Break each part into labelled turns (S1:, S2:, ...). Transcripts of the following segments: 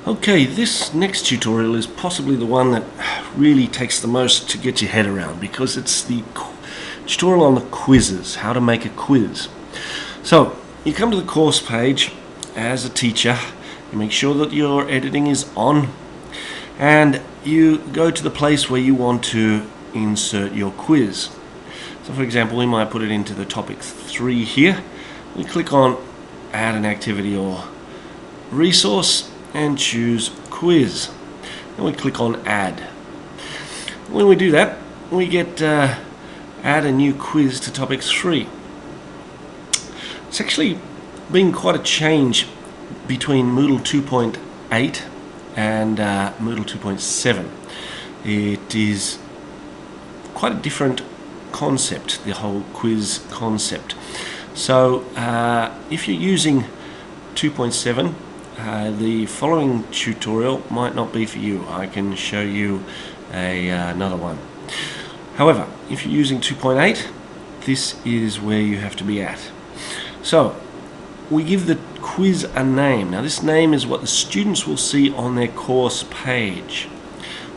S1: Okay, this next tutorial is possibly the one that really takes the most to get your head around, because it's the tutorial on the quizzes, how to make a quiz. So, you come to the course page as a teacher, you make sure that your editing is on, and you go to the place where you want to insert your quiz. So for example, we might put it into the topic 3 here. We click on add an activity or resource and choose quiz. Then we click on add. When we do that, we get add a new quiz to topic 3. It's actually been quite a change between Moodle 2.8 and Moodle 2.7. It is quite a different concept, the whole quiz concept. So if you're using 2.7, the following tutorial might not be for you. I can show you another one. However, if you're using 2.8, this is where you have to be at. So we give the quiz a name. Now this name is what the students will see on their course page.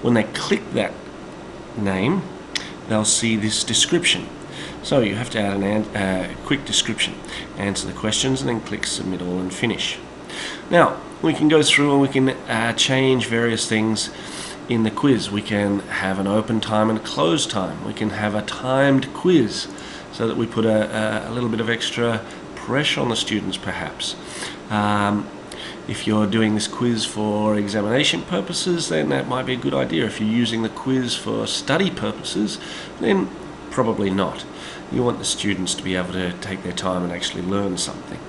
S1: When they click that name, they'll see this description. So you have to add a quick description, answer the questions, and then click submit all and finish. Now we can go through and we can change various things in the quiz. We can have an open time and a close time. We can have a timed quiz so that we put a little bit of extra pressure on the students perhaps. If you're doing this quiz for examination purposes, then that might be a good idea. If you're using the quiz for study purposes, then probably not. You want the students to be able to take their time and actually learn something.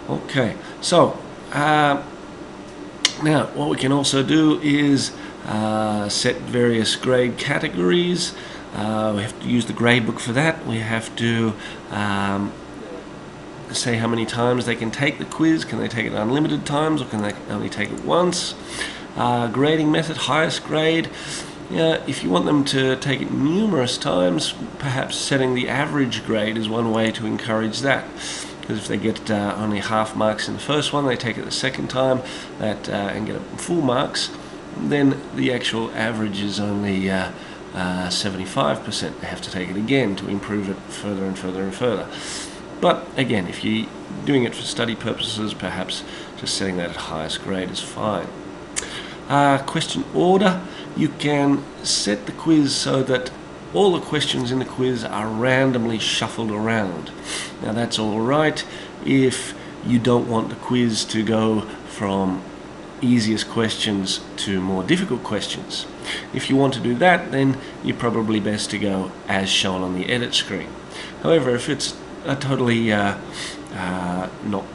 S1: Okay, so now what we can also do is set various grade categories. We have to use the grade book for that. We have to say how many times they can take the quiz. Can they take it unlimited times, or can they only take it once? Grading method, highest grade. If you want them to take it numerous times, perhaps setting the average grade is one way to encourage that. Because if they get only half marks in the first one, they take it the second time and get full marks, then the actual average is only 75%. They have to take it again to improve it further and further and further. But again, if you're doing it for study purposes, perhaps just setting that at highest grade is fine. Question order, you can set the quiz so that all the questions in the quiz are randomly shuffled around. Now that's all right if you don't want the quiz to go from easiest questions to more difficult questions. If you want to do that, then you're probably best to go as shown on the edit screen. However, if it's totally not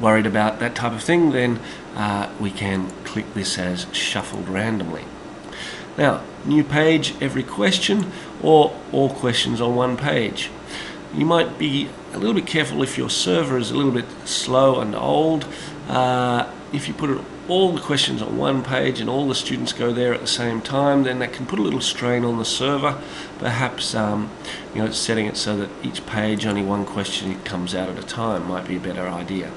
S1: worried about that type of thing, then we can click this as shuffled randomly. Now, new page, every question, or all questions on one page. You might be a little bit careful if your server is a little bit slow and old. If you put all the questions on one page and all the students go there at the same time, then that can put a little strain on the server. Perhaps setting it so that each page only one question comes out at a time might be a better idea.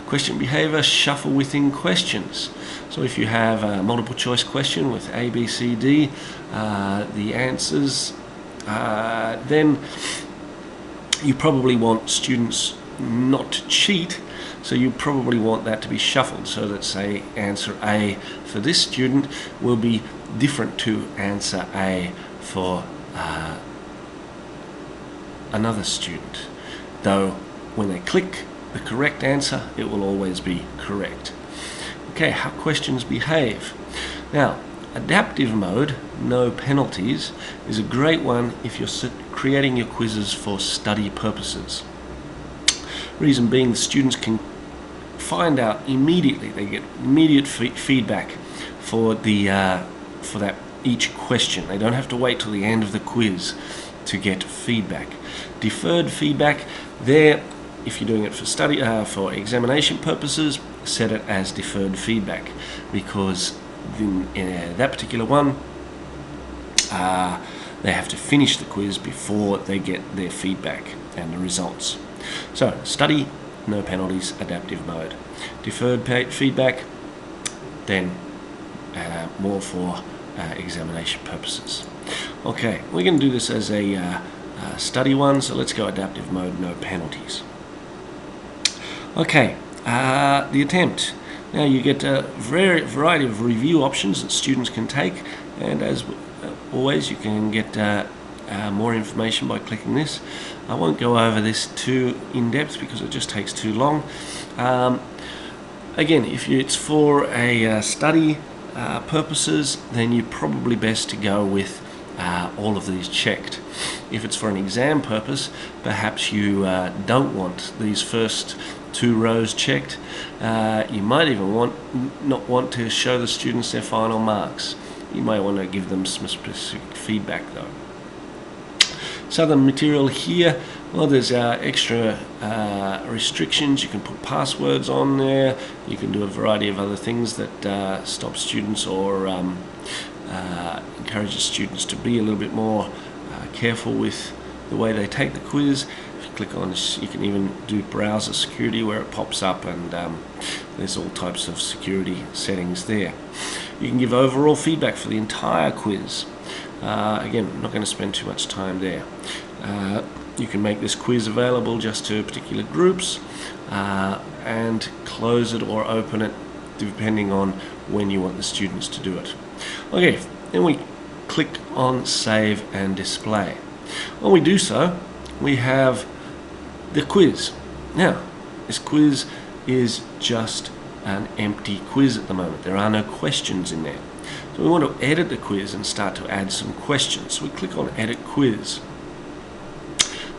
S1: Question behavior, shuffle within questions. So if you have a multiple choice question with A, B, C, D, the answers, then you probably want students not to cheat. So you probably want that to be shuffled so that, say, answer A for this student will be different to answer A for another student. Though when they click the correct answer, it will always be correct. Okay, how questions behave. Now, adaptive mode, no penalties, is a great one if you're creating your quizzes for study purposes. Reason being, the students can find out immediately. They get immediate feedback for that each question. They don't have to wait till the end of the quiz to get feedback. Deferred feedback, there, if you're doing it for study for examination purposes, set it as deferred feedback, because in that particular one, they have to finish the quiz before they get their feedback and the results. So study, no penalties, adaptive mode. Deferred feedback, than more for examination purposes. Okay, we're going to do this as a study one, so let's go adaptive mode, no penalties. Okay, the attempt. Now you get a variety of review options that students can take, and as always you can get more information by clicking this. I won't go over this too in depth because it just takes too long. Again, if it's for a study purposes, then you're probably best to go with all of these checked. If it's for an exam purpose, perhaps you don't want these first 2 rows checked. You might even not want to show the students their final marks. You might want to give them some specific feedback though. So the material here, well, there's extra restrictions. You can put passwords on there. You can do a variety of other things that stop students or encourages students to be a little bit more careful with the way they take the quiz. If you click on this, you can even do browser security where it pops up, and there's all types of security settings there. You can give overall feedback for the entire quiz. Again, I'm not going to spend too much time there. You can make this quiz available just to particular groups and close it or open it depending on when you want the students to do it. Okay, then we click on Save and Display. When we do so, we have the quiz. Now, this quiz is just an empty quiz at the moment. There are no questions in there. So we want to edit the quiz and start to add some questions. So we click on Edit Quiz.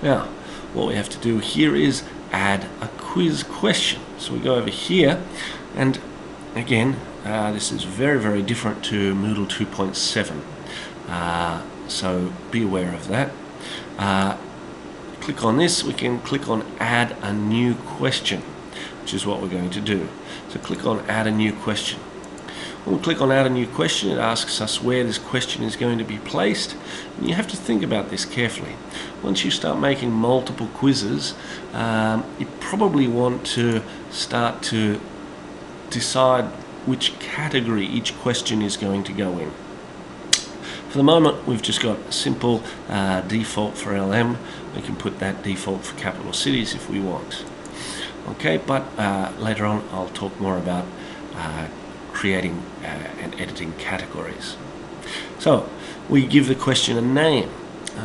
S1: Now, what we have to do here is add a quiz question. So we go over here, and again, this is very, very different to Moodle 2.7. So be aware of that. Click on this, we can click on Add a New Question, which is what we're going to do. So click on Add a New Question. When we click on Add a New Question, it asks us where this question is going to be placed. And you have to think about this carefully. Once you start making multiple quizzes, you probably want to start to decide which category each question is going to go in. For the moment, we've just got a simple default for LM. We can put that default for capital cities if we want. Okay, but later on I'll talk more about creating and editing categories. So we give the question a name.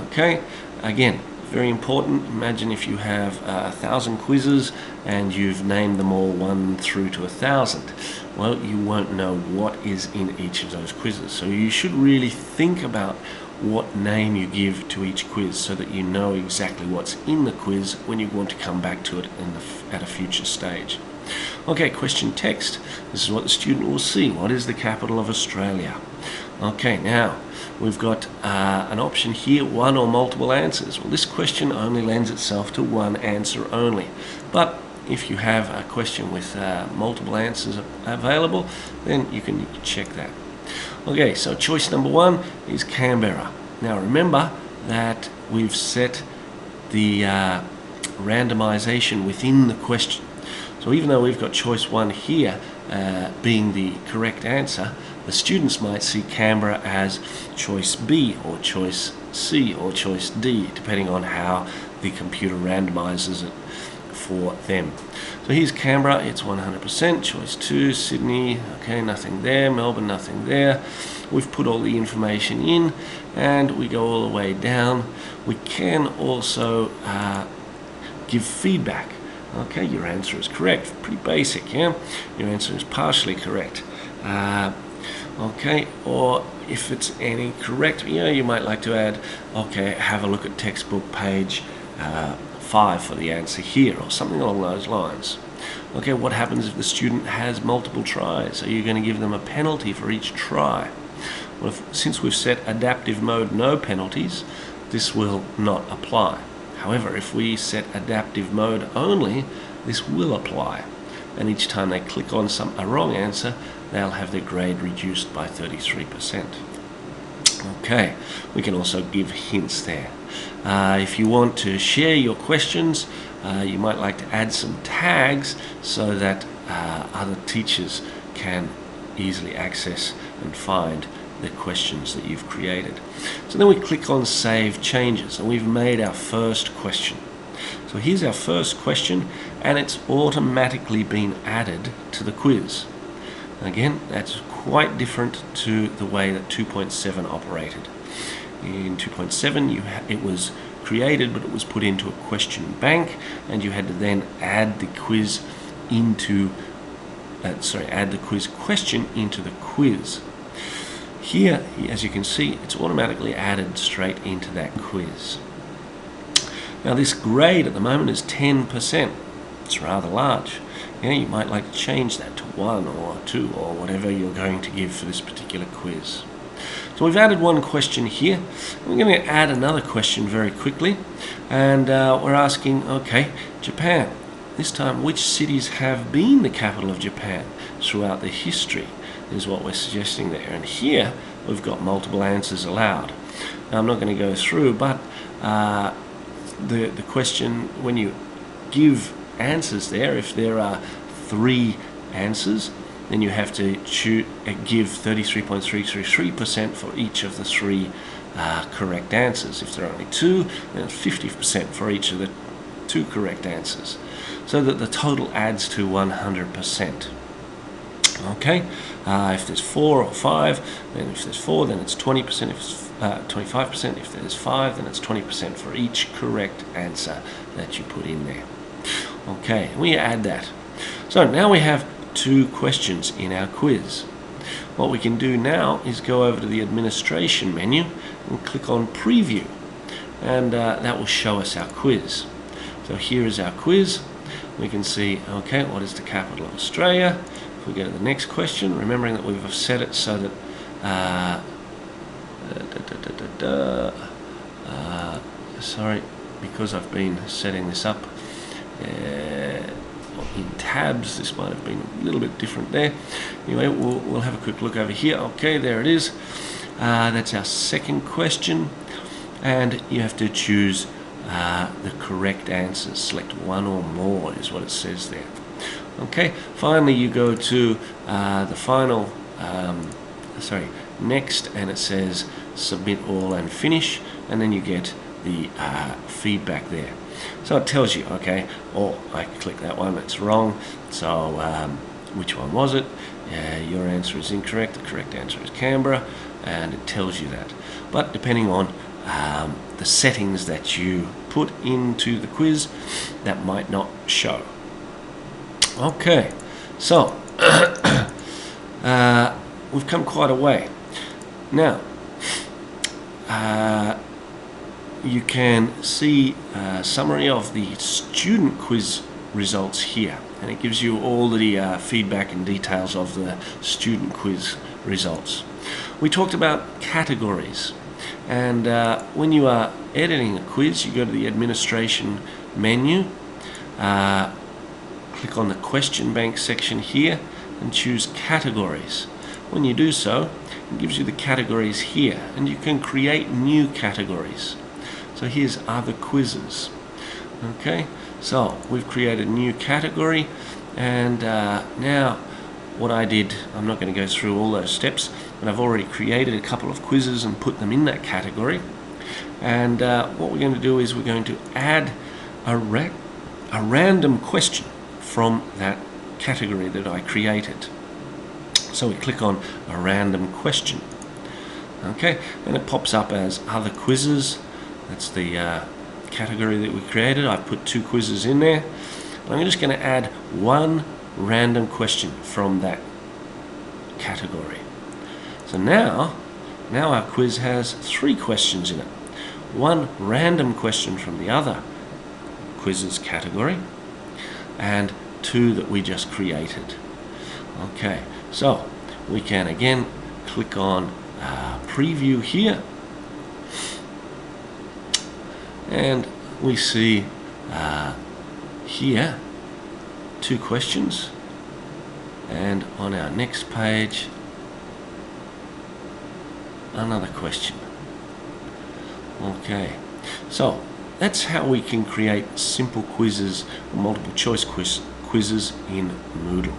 S1: Okay, again, very important. Imagine if you have 1,000 quizzes and you've named them all 1 through to 1,000. Well, you won't know what is in each of those quizzes. So you should really think about what name you give to each quiz so that you know exactly what's in the quiz when you want to come back to it at a future stage. Okay, question text. This is what the student will see. What is the capital of Australia? Okay, now we've got an option here, 1 or multiple answers. Well, this question only lends itself to 1 answer only. But if you have a question with multiple answers available, then you can check that. Okay, so choice number 1 is Canberra. Now remember that we've set the randomization within the question. So even though we've got choice 1 here being the correct answer, the students might see Canberra as choice B or choice C or choice D, depending on how the computer randomizes it for them. So here's Canberra, it's 100%. Choice 2, Sydney, okay, nothing there. Melbourne, nothing there. We've put all the information in, and we go all the way down. We can also give feedback. Okay, your answer is correct. Pretty basic, yeah? Your answer is partially correct. Okay, or if it's any correct, you might like to add, okay, have a look at textbook page 5 for the answer here, or something along those lines. Okay, what happens if the student has multiple tries? Are you going to give them a penalty for each try? Well, since we've set adaptive mode no penalties, this will not apply. However, if we set adaptive mode only, this will apply. And each time they click on a wrong answer, they'll have their grade reduced by 33%. Okay, we can also give hints there. If you want to share your questions, you might like to add some tags so that other teachers can easily access and find the questions that you've created. So then we click on Save Changes, and we've made our first question. So here's our first question, and it's automatically been added to the quiz. Again, that's quite different to the way that 2.7 operated. In 2.7, it was created, but it was put into a question bank, and you had to then add the quiz into add the quiz question into the quiz. Here, as you can see, it's automatically added straight into that quiz. Now this grade at the moment is 10%. It's rather large. You might like to change that to 1 or 2 or whatever you're going to give for this particular quiz. So we've added one question here. We're going to add another question very quickly, and we're asking, okay, Japan. This time, which cities have been the capital of Japan throughout the history is what we're suggesting there. And here we've got multiple answers allowed. Now I'm not going to go through, but the question, when you give answers there, if there are 3 answers, then you have to give 33.333% for each of the 3 correct answers. If there are only 2, then it's 50% for each of the 2 correct answers, so that the total adds to 100%. Okay, if there's 4 or 5, then if there's 4, then it's 20%. If it's 25%, if there's 5, then it's 20% for each correct answer that you put in there. Okay, we add that. So now we have 2 questions in our quiz. What we can do now is go over to the administration menu and click on preview, and that will show us our quiz. So here is our quiz. We can see, okay, what is the capital of Australia? If we go to the next question, remembering that we've set it so that sorry, because I've been setting this up in tabs, this might have been a little bit different there. Anyway, we'll have a quick look over here. Okay, there it is. That's our second question, and you have to choose the correct answers. Select 1 or more is what it says there. Okay, finally you go to the final next, and it says submit all and finish, and then you get the feedback there. So it tells you, okay, I click that one, it's wrong, so which one was it? Your answer is incorrect, the correct answer is Canberra, and it tells you that. But depending on the settings that you put into the quiz, that might not show. Okay, so we've come quite a way. Now, you can see a summary of the student quiz results here, and it gives you all the feedback and details of the student quiz results. We talked about categories, and when you are editing a quiz, you go to the administration menu, click on the question bank section here and choose categories. When you do so, it gives you the categories here, and you can create new categories. So here's other quizzes. Okay, so we've created a new category, and now what I did, I'm not going to go through all those steps, but I've already created a couple of quizzes and put them in that category. And what we're going to do is we're going to add a random question from that category that I created. So we click on a random question. Okay, and it pops up as other quizzes. That's the category that we created. I've put 2 quizzes in there. And I'm just going to add 1 random question from that category. So now our quiz has 3 questions in it. 1 random question from the other quizzes category, and 2 that we just created. Okay, so we can again click on preview here, and we see here 2 questions, and on our next page another question. Okay, so that's how we can create simple quizzes, multiple choice quizzes in Moodle.